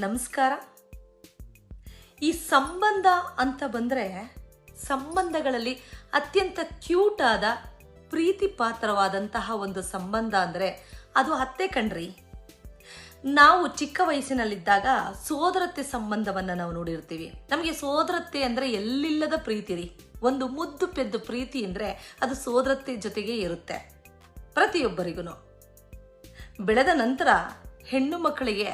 ನಮಸ್ಕಾರ. ಈ ಸಂಬಂಧ ಅಂತ ಬಂದರೆ ಸಂಬಂಧಗಳಲ್ಲಿ ಅತ್ಯಂತ ಕ್ಯೂಟ್ ಆದ ಪ್ರೀತಿ ಪಾತ್ರವಾದಂತಹ ಒಂದು ಸಂಬಂಧ ಅಂದರೆ ಅದು ಅತ್ತೆ ಕಣ್ರಿ. ನಾವು ಚಿಕ್ಕ ವಯಸ್ಸಿನಲ್ಲಿದ್ದಾಗ ಸೋದರತ್ತೆ ಸಂಬಂಧವನ್ನು ನಾವು ನೋಡಿರ್ತೀವಿ. ನಮಗೆ ಸೋದರತ್ತೆ ಅಂದರೆ ಎಲ್ಲಿಲ್ಲದ ಪ್ರೀತಿ ರೀ. ಒಂದು ಮುದ್ದು ಪೆದ್ದು ಪ್ರೀತಿ ಅಂದರೆ ಅದು ಸೋದರತ್ತೆ ಜೊತೆಗೆ ಇರುತ್ತೆ ಪ್ರತಿಯೊಬ್ಬರಿಗೂ. ಬೆಳೆದ ನಂತರ ಹೆಣ್ಣು ಮಕ್ಕಳಿಗೆ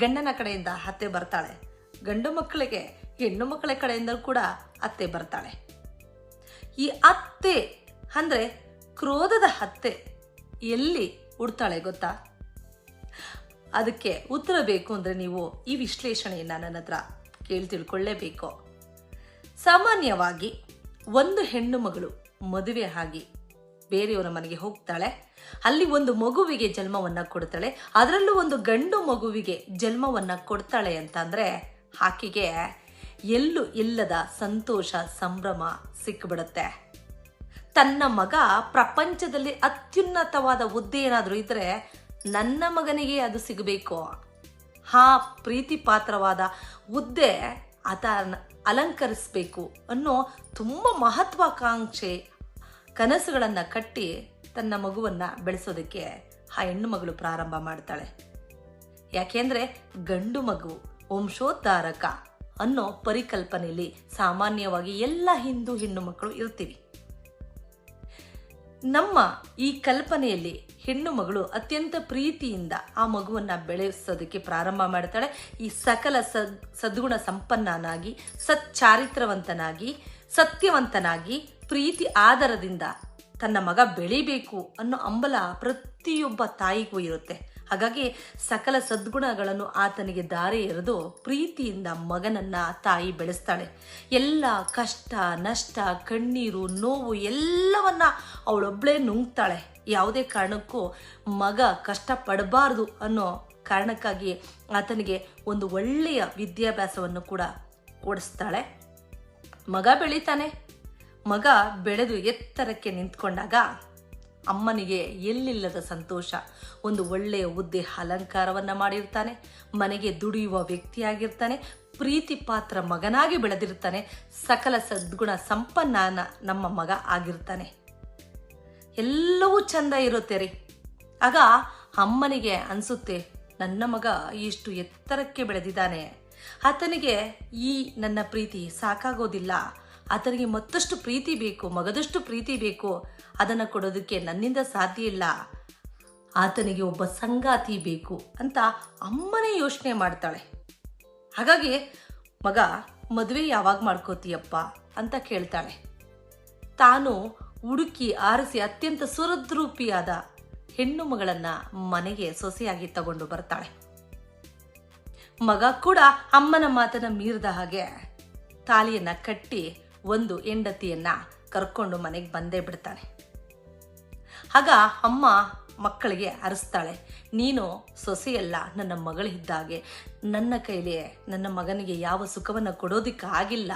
ಗಂಡನ ಕಡೆಯಿಂದ ಅತ್ತೆ ಬರ್ತಾಳೆ, ಗಂಡು ಮಕ್ಕಳಿಗೆ ಹೆಣ್ಣು ಮಕ್ಕಳ ಕಡೆಯಿಂದ ಕೂಡ ಅತ್ತೆ ಬರ್ತಾಳೆ. ಈ ಅತ್ತೆ ಅಂದರೆ ಕ್ರೋಧದ ಅತ್ತೆ ಎಲ್ಲಿ ಹುಡ್ತಾಳೆ ಗೊತ್ತಾ? ಅದಕ್ಕೆ ಉತ್ತರ ಬೇಕು ಅಂದರೆ ನೀವು ಈ ವಿಶ್ಲೇಷಣೆಯನ್ನು ನನ್ನ ಹತ್ರ ಕೇಳಿ ತಿಳ್ಕೊಳ್ಳೇಬೇಕು. ಸಾಮಾನ್ಯವಾಗಿ ಒಂದು ಹೆಣ್ಣು ಮಗಳು ಮದುವೆ ಆಗಿ ಬೇರೆಯವರ ಮನೆಗೆ ಹೋಗ್ತಾಳೆ, ಅಲ್ಲಿ ಒಂದು ಮಗುವಿಗೆ ಜನ್ಮವನ್ನು ಕೊಡ್ತಾಳೆ, ಅದರಲ್ಲೂ ಒಂದು ಗಂಡು ಮಗುವಿಗೆ ಜನ್ಮವನ್ನು ಕೊಡ್ತಾಳೆ ಅಂತಂದರೆ ಆಕೆಗೆ ಎಲ್ಲೂ ಇಲ್ಲದ ಸಂತೋಷ ಸಂಭ್ರಮ ಸಿಕ್ಕಿಬಿಡುತ್ತೆ. ತನ್ನ ಮಗ ಪ್ರಪಂಚದಲ್ಲಿ ಅತ್ಯುನ್ನತವಾದ ಹುದ್ದೆ ಏನಾದರೂ ಇದ್ದರೆ ನನ್ನ ಮಗನಿಗೆ ಅದು ಸಿಗಬೇಕು, ಆ ಪ್ರೀತಿ ಪಾತ್ರವಾದ ಹುದ್ದೆ ಆತ ಅಲಂಕರಿಸಬೇಕು ಅನ್ನೋ ತುಂಬ ಮಹತ್ವಾಕಾಂಕ್ಷೆ ಕನಸುಗಳನ್ನು ಕಟ್ಟಿ ತನ್ನ ಮಗುವನ್ನು ಬೆಳೆಸೋದಕ್ಕೆ ಆ ಹೆಣ್ಣು ಮಗಳು ಪ್ರಾರಂಭ ಮಾಡ್ತಾಳೆ. ಯಾಕೆಂದರೆ ಗಂಡು ಮಗು ವಂಶೋದ್ಧಾರಕ ಅನ್ನೋ ಪರಿಕಲ್ಪನೆಯಲ್ಲಿ ಸಾಮಾನ್ಯವಾಗಿ ಎಲ್ಲ ಹಿಂದೂ ಹೆಣ್ಣು ಮಕ್ಕಳು ಇರ್ತೀವಿ. ನಮ್ಮ ಈ ಕಲ್ಪನೆಯಲ್ಲಿ ಹೆಣ್ಣು ಮಗಳು ಅತ್ಯಂತ ಪ್ರೀತಿಯಿಂದ ಆ ಮಗುವನ್ನು ಬೆಳೆಸೋದಕ್ಕೆ ಪ್ರಾರಂಭ ಮಾಡ್ತಾಳೆ. ಈ ಸಕಲ ಸದ್ಗುಣ ಸಂಪನ್ನನಾಗಿ, ಸಚ್ಚಾರಿತ್ರವಂತನಾಗಿ, ಸತ್ಯವಂತನಾಗಿ, ಪ್ರೀತಿ ಆಧಾರದಿಂದ ತನ್ನ ಮಗ ಬೆಳಿಬೇಕು ಅನ್ನೋ ಹಂಬಲ ಪ್ರತಿಯೊಬ್ಬ ತಾಯಿಗೂ ಇರುತ್ತೆ. ಹಾಗಾಗಿ ಸಕಲ ಸದ್ಗುಣಗಳನ್ನು ಆತನಿಗೆ ದಾರಿ ಎರೆದು ಪ್ರೀತಿಯಿಂದ ಮಗನನ್ನ ತಾಯಿ ಬೆಳೆಸ್ತಾಳೆ. ಎಲ್ಲ ಕಷ್ಟ ನಷ್ಟ ಕಣ್ಣೀರು ನೋವು ಎಲ್ಲವನ್ನ ಅವಳೊಬ್ಬಳೇ ನುಂಗ್ತಾಳೆ. ಯಾವುದೇ ಕಾರಣಕ್ಕೂ ಮಗ ಕಷ್ಟಪಡಬಾರ್ದು ಅನ್ನೋ ಕಾರಣಕ್ಕಾಗಿ ಆತನಿಗೆ ಒಂದು ಒಳ್ಳೆಯ ವಿದ್ಯಾಭ್ಯಾಸವನ್ನು ಕೂಡ ಕೊಡಿಸ್ತಾಳೆ. ಮಗ ಬೆಳೀತಾನೆ. ಮಗ ಬೆಳೆದು ಎತ್ತರಕ್ಕೆ ನಿಂತ್ಕೊಂಡಾಗ ಅಮ್ಮನಿಗೆ ಎಲ್ಲಿಲ್ಲದ ಸಂತೋಷ. ಒಂದು ಒಳ್ಳೆಯ ಹುದ್ದೆ ಅಲಂಕಾರವನ್ನು ಮಾಡಿರ್ತಾನೆ, ಮನೆಗೆ ದುಡಿಯುವ ವ್ಯಕ್ತಿಯಾಗಿರ್ತಾನೆ, ಪ್ರೀತಿ ಪಾತ್ರ ಮಗನಾಗಿ ಬೆಳೆದಿರ್ತಾನೆ, ಸಕಲ ಸದ್ಗುಣ ಸಂಪನ್ನ ನಮ್ಮ ಮಗ ಆಗಿರ್ತಾನೆ. ಎಲ್ಲವೂ ಚಂದ ಇರುತ್ತೆ ರೀ. ಆಗ ಅಮ್ಮನಿಗೆ ಅನಿಸುತ್ತೆ, ನನ್ನ ಮಗ ಇಷ್ಟು ಎತ್ತರಕ್ಕೆ ಬೆಳೆದಿದ್ದಾನೆ, ಆತನಿಗೆ ಈ ನನ್ನ ಪ್ರೀತಿ ಸಾಕಾಗೋದಿಲ್ಲ, ಆತನಿಗೆ ಮತ್ತಷ್ಟು ಪ್ರೀತಿ ಬೇಕು, ಮಗದಷ್ಟು ಪ್ರೀತಿ ಬೇಕು, ಅದನ್ನು ಕೊಡೋದಕ್ಕೆ ನನ್ನಿಂದ ಸಾಧ್ಯ ಇಲ್ಲ, ಆತನಿಗೆ ಒಬ್ಬ ಸಂಗಾತಿ ಬೇಕು ಅಂತ ಅಮ್ಮನೇ ಯೋಚನೆ ಮಾಡ್ತಾಳೆ. ಹಾಗಾಗಿ ಮಗ ಮದುವೆ ಯಾವಾಗ ಮಾಡ್ಕೋತೀಯಪ್ಪ ಅಂತ ಕೇಳ್ತಾಳೆ. ತಾನು ಹುಡುಕಿ ಆರಿಸಿ ಅತ್ಯಂತ ಸುರದ್ರೂಪಿಯಾದ ಹೆಣ್ಣು ಮಗಳನ್ನ ಮನೆಗೆ ಸೊಸೆಯಾಗಿ ತಗೊಂಡು ಬರ್ತಾಳೆ. ಮಗ ಕೂಡ ಅಮ್ಮನ ಮಾತನ್ನ ಮೀರಿದ ಹಾಗೆ ತಾಲಿಯನ್ನ ಕಟ್ಟಿ ಒಂದು ಹೆಂಡತಿಯನ್ನ ಕರ್ಕೊಂಡು ಮನೆಗೆ ಬಂದೇ ಬಿಡ್ತಾನೆ. ಆಗ ಅಮ್ಮ ಮಕ್ಕಳಿಗೆ ಅರಸ್ತಾಳೆ, ನೀನು ಸೊಸೆಯಲ್ಲ, ನನ್ನ ಮಗಳಿದ್ದಾಗೆ, ನನ್ನ ಕೈಲಿ ನನ್ನ ಮಗನಿಗೆ ಯಾವ ಸುಖವನ್ನು ಕೊಡೋದಕ್ಕೆ ಆಗಿಲ್ಲ,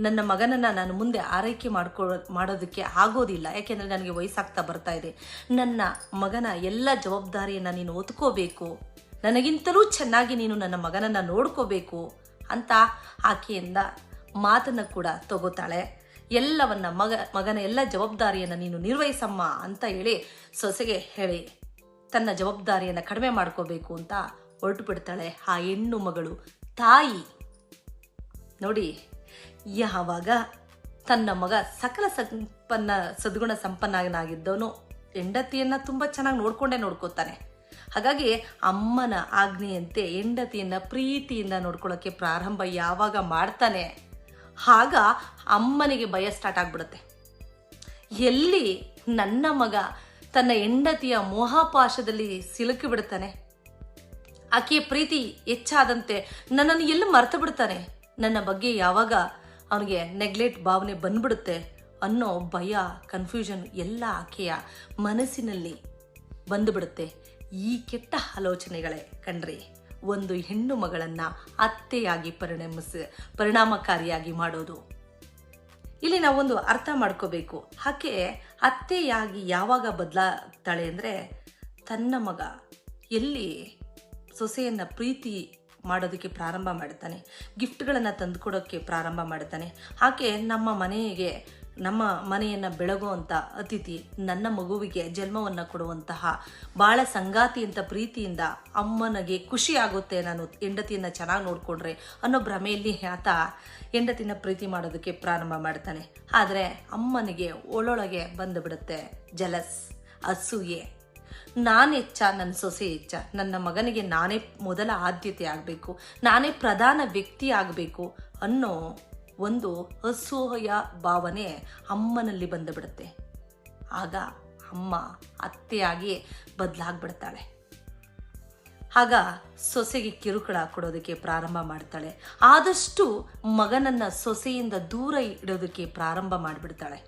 ನನ್ನ ಮಗನನ್ನು ನಾನು ಮುಂದೆ ಆರೈಕೆ ಮಾಡೋದಕ್ಕೆ ಆಗೋದಿಲ್ಲ, ಯಾಕೆಂದರೆ ನನಗೆ ವಯಸ್ಸಾಗ್ತಾ ಬರ್ತಾ ಇದೆ, ನನ್ನ ಮಗನ ಎಲ್ಲ ಜವಾಬ್ದಾರಿಯನ್ನು ನೀನು ಹೊತ್ಕೋಬೇಕು, ನನಗಿಂತಲೂ ಚೆನ್ನಾಗಿ ನೀನು ನನ್ನ ಮಗನನ್ನು ನೋಡ್ಕೋಬೇಕು ಅಂತ ಆಕೆಯಿಂದ ಮಾತನ್ನು ಕೂಡ ತಗೋತಾಳೆ. ಎಲ್ಲವನ್ನ ಮಗನ ಎಲ್ಲ ಜವಾಬ್ದಾರಿಯನ್ನು ನೀನು ನಿರ್ವಹಿಸಮ್ಮ ಅಂತ ಹೇಳಿ ಸೊಸೆಗೆ ಹೇಳಿ ತನ್ನ ಜವಾಬ್ದಾರಿಯನ್ನು ಕಡಿಮೆ ಮಾಡ್ಕೋಬೇಕು ಅಂತ ಹೊರಟು ಬಿಡ್ತಾಳೆ ಆ ಹೆಣ್ಣು ಮಗಳು ತಾಯಿ. ನೋಡಿ, ಯಾವಾಗ ತನ್ನ ಮಗ ಸಕಲ ಸದ್ಗುಣ ಸಂಪನ್ನನಾಗಿದ್ದವನು ಹೆಂಡತಿಯನ್ನು ತುಂಬ ಚೆನ್ನಾಗಿ ನೋಡ್ಕೋತಾನೆ. ಹಾಗಾಗಿ ಅಮ್ಮನ ಆಜ್ಞೆಯಂತೆ ಹೆಂಡತಿಯನ್ನು ಪ್ರೀತಿಯಿಂದ ನೋಡ್ಕೊಳ್ಳೋಕ್ಕೆ ಪ್ರಾರಂಭ ಯಾವಾಗ ಮಾಡ್ತಾನೆ ಆಗ ಅಮ್ಮನಿಗೆ ಭಯ ಸ್ಟಾರ್ಟ್ ಆಗ್ಬಿಡುತ್ತೆ. ಎಲ್ಲಿ ನನ್ನ ಮಗ ತನ್ನ ಹೆಂಡತಿಯ ಮೋಹಪಾಶದಲ್ಲಿ ಸಿಲುಕಿ ಬಿಡ್ತಾನೆ, ಆಕೆಯ ಪ್ರೀತಿ ಹೆಚ್ಚಾದಂತೆ ನನ್ನನ್ನು ಎಲ್ಲ ಮರೆತು ಬಿಡ್ತಾನೆ, ನನ್ನ ಬಗ್ಗೆ ಯಾವಾಗ ಅವನಿಗೆ ನೆಗ್ಲೆಕ್ಟ್ ಭಾವನೆ ಬಂದ್ಬಿಡುತ್ತೆ ಅನ್ನೋ ಭಯ, ಕನ್ಫ್ಯೂಷನ್ ಎಲ್ಲ ಆಕೆಯ ಮನಸ್ಸಿನಲ್ಲಿ ಬಂದುಬಿಡುತ್ತೆ. ಈ ಕೆಟ್ಟ ಆಲೋಚನೆಗಳೇ ಕಣ್ರಿ ಒಂದು ಹೆಣ್ಣು ಮಗಳನ್ನು ಅತ್ತೆಯಾಗಿ ಪರಿಣಾಮಕಾರಿಯಾಗಿ ಮಾಡೋದು. ಇಲ್ಲಿ ನಾವೊಂದು ಅರ್ಥ ಮಾಡ್ಕೋಬೇಕು. ಆಕೆ ಅತ್ತೆಯಾಗಿ ಯಾವಾಗ ಬದಲಾಗ್ತಾಳೆ ಅಂದರೆ ತನ್ನ ಮಗ ಎಲ್ಲಿ ಸೊಸೆಯನ್ನು ಪ್ರೀತಿ ಮಾಡೋದಕ್ಕೆ ಪ್ರಾರಂಭ ಮಾಡ್ತಾನೆ, ಗಿಫ್ಟ್ಗಳನ್ನು ತಂದುಕೊಡೋಕ್ಕೆ ಪ್ರಾರಂಭ ಮಾಡ್ತಾನೆ. ಆಕೆ ನಮ್ಮ ಮನೆಯನ್ನು ಬೆಳಗುವಂಥ ಅತಿಥಿ, ನನ್ನ ಮಗುವಿಗೆ ಜನ್ಮವನ್ನು ಕೊಡುವಂತಹ ಭಾಳ ಸಂಗಾತಿ ಅಂತ ಪ್ರೀತಿಯಿಂದ ಅಮ್ಮನಿಗೆ ಖುಷಿ ಆಗುತ್ತೆ ನಾನು ಹೆಂಡತಿಯನ್ನು ಚೆನ್ನಾಗಿ ನೋಡಿಕೊಂಡ್ರೆ ಅನ್ನೋ ಭ್ರಮೆಯಲ್ಲಿ ಆತ ಹೆಂಡತಿನ ಪ್ರೀತಿ ಮಾಡೋದಕ್ಕೆ ಪ್ರಾರಂಭ ಮಾಡ್ತಾನೆ. ಆದರೆ ಅಮ್ಮನಿಗೆ ಒಳೊಳಗೆ ಬಂದುಬಿಡುತ್ತೆ ಜಲಸ್, ಅಸೂಯೆ. ನಾನು ಹೆಚ್ಚ, ನನ್ನ ಸೊಸೆ ಹೆಚ್ಚ, ನನ್ನ ಮಗನಿಗೆ ನಾನೇ ಮೊದಲ ಆದ್ಯತೆ ಆಗಬೇಕು, ನಾನೇ ಪ್ರಧಾನ ವ್ಯಕ್ತಿ ಆಗಬೇಕು ಅನ್ನೋ ಒಂದು ಅಸೂಯ ಭಾವನೆ ಅಮ್ಮನಲ್ಲಿ ಬಂದುಬಿಡುತ್ತೆ. ಆಗ ಅಮ್ಮ ಅತ್ತೆಯಾಗಿ ಬದಲಾಗ್ಬಿಡ್ತಾಳೆ. ಆಗ ಸೊಸೆಗೆ ಕಿರುಕುಳ ಕೊಡೋದಕ್ಕೆ ಪ್ರಾರಂಭ ಮಾಡ್ತಾಳೆ. ಆದಷ್ಟು ಮಗನನ್ನು ಸೊಸೆಯಿಂದ ದೂರ ಇಡೋದಕ್ಕೆ ಪ್ರಾರಂಭ ಮಾಡಿಬಿಡ್ತಾಳೆ.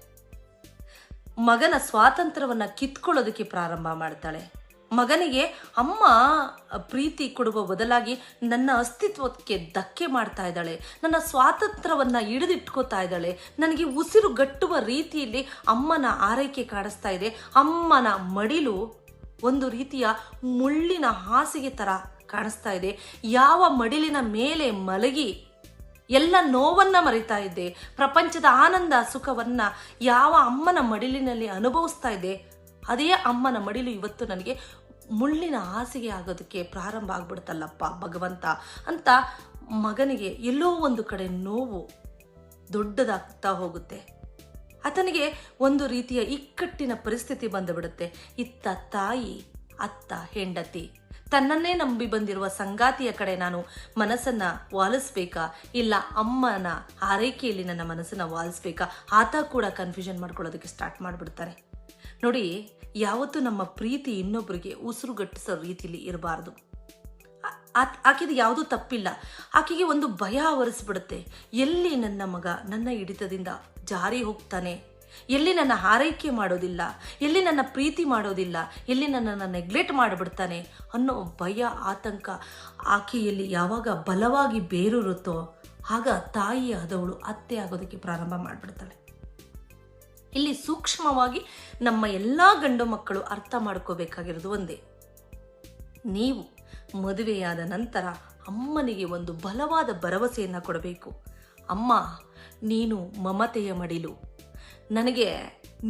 ಮಗನ ಸ್ವಾತಂತ್ರ್ಯವನ್ನು ಕಿತ್ಕೊಳ್ಳೋದಕ್ಕೆ ಪ್ರಾರಂಭ ಮಾಡ್ತಾಳೆ. ಮಗನಿಗೆ ಅಮ್ಮ ಪ್ರೀತಿ ಕೊಡುವ ಬದಲಾಗಿ ನನ್ನ ಅಸ್ತಿತ್ವಕ್ಕೆ ಧಕ್ಕೆ ಮಾಡ್ತಾ ಇದ್ದಾಳೆ, ನನ್ನ ಸ್ವಾತಂತ್ರ್ಯವನ್ನು ಹಿಡಿದಿಟ್ಕೋತಾ ಇದ್ದಾಳೆ, ನನಗೆ ಉಸಿರು ಗಟ್ಟುವ ರೀತಿಯಲ್ಲಿ ಅಮ್ಮನ ಆರೈಕೆ ಕಾಣಿಸ್ತಾ ಇದೆ. ಅಮ್ಮನ ಮಡಿಲು ಒಂದು ರೀತಿಯ ಮುಳ್ಳಿನ ಹಾಸಿಗೆ ಥರ ಕಾಣಿಸ್ತಾ ಇದೆ. ಯಾವ ಮಡಿಲಿನ ಮೇಲೆ ಮಲಗಿ ಎಲ್ಲ ನೋವನ್ನು ಮರಿತಾ ಇದ್ದೆ, ಪ್ರಪಂಚದ ಆನಂದ ಸುಖವನ್ನ ಯಾವ ಅಮ್ಮನ ಮಡಿಲಿನಲ್ಲಿ ಅನುಭವಿಸ್ತಾ ಇದ್ದೆ, ಅದೇ ಅಮ್ಮನ ಮಡಿಲು ಇವತ್ತು ನನಗೆ ಮುಳ್ಳಿನ ಹಾಸಿಗೆ ಆಗೋದಕ್ಕೆ ಪ್ರಾರಂಭ ಆಗ್ಬಿಡ್ತಲ್ಲಪ್ಪ ಭಗವಂತ ಅಂತ ಮಗನಿಗೆ ಎಲ್ಲೋ ಒಂದು ಕಡೆ ನೋವು ದೊಡ್ಡದಾಗ್ತಾ ಹೋಗುತ್ತೆ. ಆತನಿಗೆ ಒಂದು ರೀತಿಯ ಇಕ್ಕಟ್ಟಿನ ಪರಿಸ್ಥಿತಿ ಬಂದುಬಿಡುತ್ತೆ. ಇತ್ತ ತಾಯಿ, ಅತ್ತ ಹೆಂಡತಿ, ತನ್ನನ್ನೇ ನಂಬಿ ಬಂದಿರುವ ಸಂಗಾತಿಯ ಕಡೆ ನಾನು ಮನಸ್ಸನ್ನು ವಾಲಿಸ್ಬೇಕಾ, ಇಲ್ಲ ಅಮ್ಮನ ಆರೈಕೆಯಲ್ಲಿ ನನ್ನ ಮನಸ್ಸನ್ನು ವಾಲಿಸ್ಬೇಕಾ, ಆತ ಕೂಡ ಕನ್ಫ್ಯೂಷನ್ ಮಾಡ್ಕೊಳ್ಳೋದಕ್ಕೆ ಸ್ಟಾರ್ಟ್ ಮಾಡಿಬಿಡ್ತಾರೆ. ನೋಡಿ, ಯಾವತ್ತೂ ನಮ್ಮ ಪ್ರೀತಿ ಇನ್ನೊಬ್ಬರಿಗೆ ಉಸಿರುಗಟ್ಟಿಸೋ ರೀತಿಯಲ್ಲಿ ಇರಬಾರ್ದು. ಆಕೆದು ಯಾವುದೂ ತಪ್ಪಿಲ್ಲ. ಆಕೆಗೆ ಒಂದು ಭಯ ಆವರಿಸ್ಬಿಡುತ್ತೆ. ಎಲ್ಲಿ ನನ್ನ ಮಗ ನನ್ನ ಹಿಡಿತದಿಂದ ಜಾರಿ ಹೋಗ್ತಾನೆ, ಎಲ್ಲಿ ನನ್ನ ಆರೈಕೆ ಮಾಡೋದಿಲ್ಲ, ಎಲ್ಲಿ ನನ್ನ ಪ್ರೀತಿ ಮಾಡೋದಿಲ್ಲ, ಎಲ್ಲಿ ನನ್ನನ್ನು ನೆಗ್ಲೆಕ್ಟ್ ಮಾಡಿಬಿಡ್ತಾನೆ ಅನ್ನೋ ಭಯ, ಆತಂಕ ಆಕೆಯಲ್ಲಿ ಯಾವಾಗ ಬಲವಾಗಿ ಬೇರೂರುತ್ತೋ ಆಗ ತಾಯಿ ಆದವಳು ಅತ್ತೆ ಆಗೋದಕ್ಕೆ ಪ್ರಾರಂಭ ಮಾಡಿಬಿಡ್ತಾಳೆ. ಇಲ್ಲಿ ಸೂಕ್ಷ್ಮವಾಗಿ ನಮ್ಮ ಎಲ್ಲ ಗಂಡು ಮಕ್ಕಳು ಅರ್ಥ ಮಾಡ್ಕೋಬೇಕಾಗಿರೋದು ಒಂದೇ, ನೀವು ಮದುವೆಯಾದ ನಂತರ ಅಮ್ಮನಿಗೆ ಒಂದು ಬಲವಾದ ಭರವಸೆಯನ್ನು ಕೊಡಬೇಕು. ಅಮ್ಮ, ನೀನು ಮಮತೆಯ ಮಡಿಲು, ನನಗೆ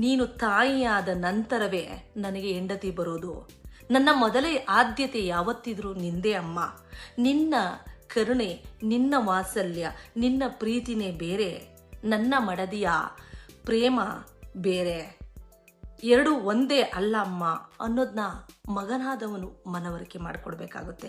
ನೀನು ತಾಯಿಯಾದ ನಂತರವೇ ನನಗೆ ಹೆಂಡತಿ ಬರೋದು, ನನ್ನ ಮೊದಲೇ ಆದ್ಯತೆ ಯಾವತ್ತಿದ್ರೂ ನಿಂದೇ ಅಮ್ಮ. ನಿನ್ನ ಕರುಣೆ, ನಿನ್ನ ವಾತ್ಸಲ್ಯ, ನಿನ್ನ ಪ್ರೀತಿನೇ ಬೇರೆ, ನನ್ನ ಮಡದಿಯ ಪ್ರೇಮ ಬೇರೆ, ಎರಡು ಒಂದೇ ಅಲ್ಲ ಅಮ್ಮ ಅನ್ನೋದನ್ನ ಮಗನಾದವನು ಮನವರಿಕೆ ಮಾಡಿಕೊಡ್ಬೇಕಾಗುತ್ತೆ.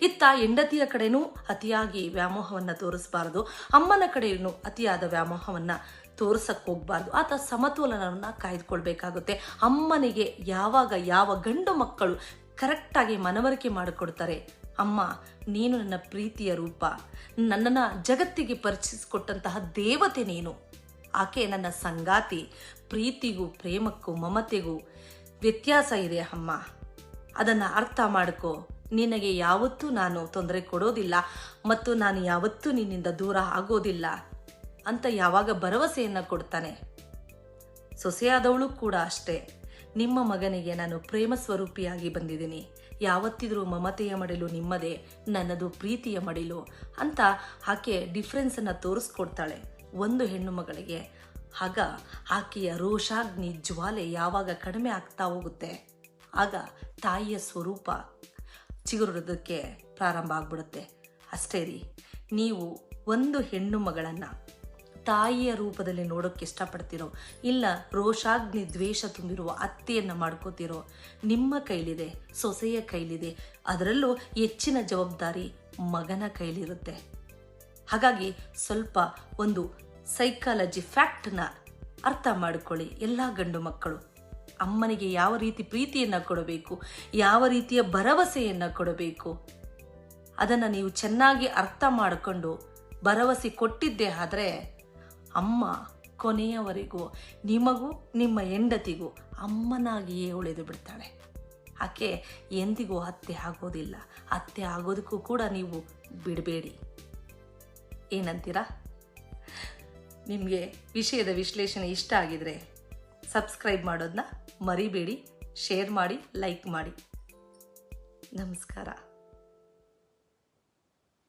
ಇತ್ತ ಹೆಂಡತಿಯ ಕಡೆನೂ ಅತಿಯಾಗಿ ವ್ಯಾಮೋಹವನ್ನು ತೋರಿಸಬಾರ್ದು, ಅಮ್ಮನ ಕಡೆಯೂ ಅತಿಯಾದ ವ್ಯಾಮೋಹವನ್ನು ತೋರ್ಸಕ್ಕೆ ಹೋಗ್ಬಾರ್ದು. ಆತ ಸಮತೋಲನವನ್ನು ಕಾಯ್ದುಕೊಳ್ಬೇಕಾಗುತ್ತೆ. ಅಮ್ಮನಿಗೆ ಯಾವಾಗ ಯಾವ ಗಂಡು ಮಕ್ಕಳು ಕರೆಕ್ಟಾಗಿ ಮನವರಿಕೆ ಮಾಡಿಕೊಡ್ತಾರೆ, ಅಮ್ಮ ನೀನು ನನ್ನ ಪ್ರೀತಿಯ ರೂಪ, ನನ್ನನ್ನು ಜಗತ್ತಿಗೆ ಪರಿಚಯಿಸಿಕೊಟ್ಟಂತಹ ದೇವತೆ ನೀನು, ಆಕೆ ನನ್ನ ಸಂಗಾತಿ, ಪ್ರೀತಿಗೂ ಪ್ರೇಮಕ್ಕೂ ಮಮತೆಗೂ ವ್ಯತ್ಯಾಸ ಇದೆ ಅಮ್ಮ, ಅದನ್ನು ಅರ್ಥ ಮಾಡ್ಕೋ, ನಿನಗೆ ಯಾವತ್ತೂ ನಾನು ತೊಂದರೆ ಕೊಡೋದಿಲ್ಲ ಮತ್ತು ನಾನು ಯಾವತ್ತೂ ನಿನ್ನಿಂದ ದೂರ ಆಗೋದಿಲ್ಲ ಅಂತ ಯಾವಾಗ ಭರವಸೆಯನ್ನು ಕೊಡ್ತಾನೆ. ಸೊಸೆಯಾದವಳು ಕೂಡ ಅಷ್ಟೇ, ನಿಮ್ಮ ಮಗನಿಗೆ ನಾನು ಪ್ರೇಮ ಸ್ವರೂಪಿಯಾಗಿ ಬಂದಿದ್ದೀನಿ, ಯಾವತ್ತಿದ್ರೂ ಮಮತೆಯ ಮಡಿಲು ನಿಮ್ಮದೇ, ನನ್ನದು ಪ್ರೀತಿಯ ಮಡಿಲು ಅಂತ ಆಕೆ ಡಿಫ್ರೆನ್ಸನ್ನು ತೋರಿಸ್ಕೊಡ್ತಾಳೆ ಒಂದು ಹೆಣ್ಣು ಮಗಳಿಗೆ. ಆಗ ಆಕೆಯ ರೋಷಾಗ್ನಿ ಜ್ವಾಲೆ ಯಾವಾಗ ಕಡಿಮೆ ಆಗ್ತಾ ಹೋಗುತ್ತೆ ಆಗ ತಾಯಿಯ ಸ್ವರೂಪ ಚಿಗುರೋದಕ್ಕೆ ಪ್ರಾರಂಭ ಆಗ್ಬಿಡುತ್ತೆ. ಅಷ್ಟೇ ರೀ, ನೀವು ಒಂದು ಹೆಣ್ಣು ಮಗಳನ್ನು ತಾಯಿಯ ರೂಪದಲ್ಲಿ ನೋಡೋಕ್ಕೆ ಇಷ್ಟಪಡ್ತಿರೋ, ಇಲ್ಲ ರೋಷಾಗ್ನಿ ದ್ವೇಷ ತುಂಬಿರುವ ಅತ್ತೆಯನ್ನು ಮಾಡ್ಕೋತಿರೋ, ನಿಮ್ಮ ಕೈಲಿದೆ, ಸೊಸೆಯ ಕೈಲಿದೆ. ಅದರಲ್ಲೂ ಹೆಚ್ಚಿನ ಜವಾಬ್ದಾರಿ ಮಗನ ಕೈಲಿರುತ್ತೆ. ಹಾಗಾಗಿ ಸ್ವಲ್ಪ ಒಂದು ಸೈಕಾಲಜಿ ಫ್ಯಾಕ್ಟ್ನ ಅರ್ಥ ಮಾಡಿಕೊಳ್ಳಿ ಎಲ್ಲ ಗಂಡು ಮಕ್ಕಳು. ಅಮ್ಮನಿಗೆ ಯಾವ ರೀತಿ ಪ್ರೀತಿಯನ್ನು ಕೊಡಬೇಕು, ಯಾವ ರೀತಿಯ ಭರವಸೆಯನ್ನು ಕೊಡಬೇಕು, ಅದನ್ನು ನೀವು ಚೆನ್ನಾಗಿ ಅರ್ಥ ಮಾಡಿಕೊಂಡು ಭರವಸೆ ಕೊಟ್ಟಿದ್ದೇ ಆದರೆ ಅಮ್ಮ ಕೊನೆಯವರೆಗೂ ನಿಮಗೂ ನಿಮ್ಮ ಹೆಂಡತಿಗೂ ಅಮ್ಮನಾಗಿಯೇ ಉಳಿದು ಬಿಡ್ತಾಳೆ. ಆಕೆ ಎಂದಿಗೂ ಅತ್ತೆ ಆಗೋದಿಲ್ಲ. ಅತ್ತೆ ಆಗೋದಕ್ಕೂ ಕೂಡ ನೀವು ಬಿಡಬೇಡಿ. ಏನಂತೀರಾ? ನಿಮಗೆ ವಿಷಯದ ವಿಶ್ಲೇಷಣೆ ಇಷ್ಟ ಆಗಿದರೆ ಸಬ್ಸ್ಕ್ರೈಬ್ ಮಾಡೋದನ್ನ ಮರಿಬೇಡಿ, ಶೇರ್ ಮಾಡಿ, ಲೈಕ್ ಮಾಡಿ. ನಮಸ್ಕಾರ.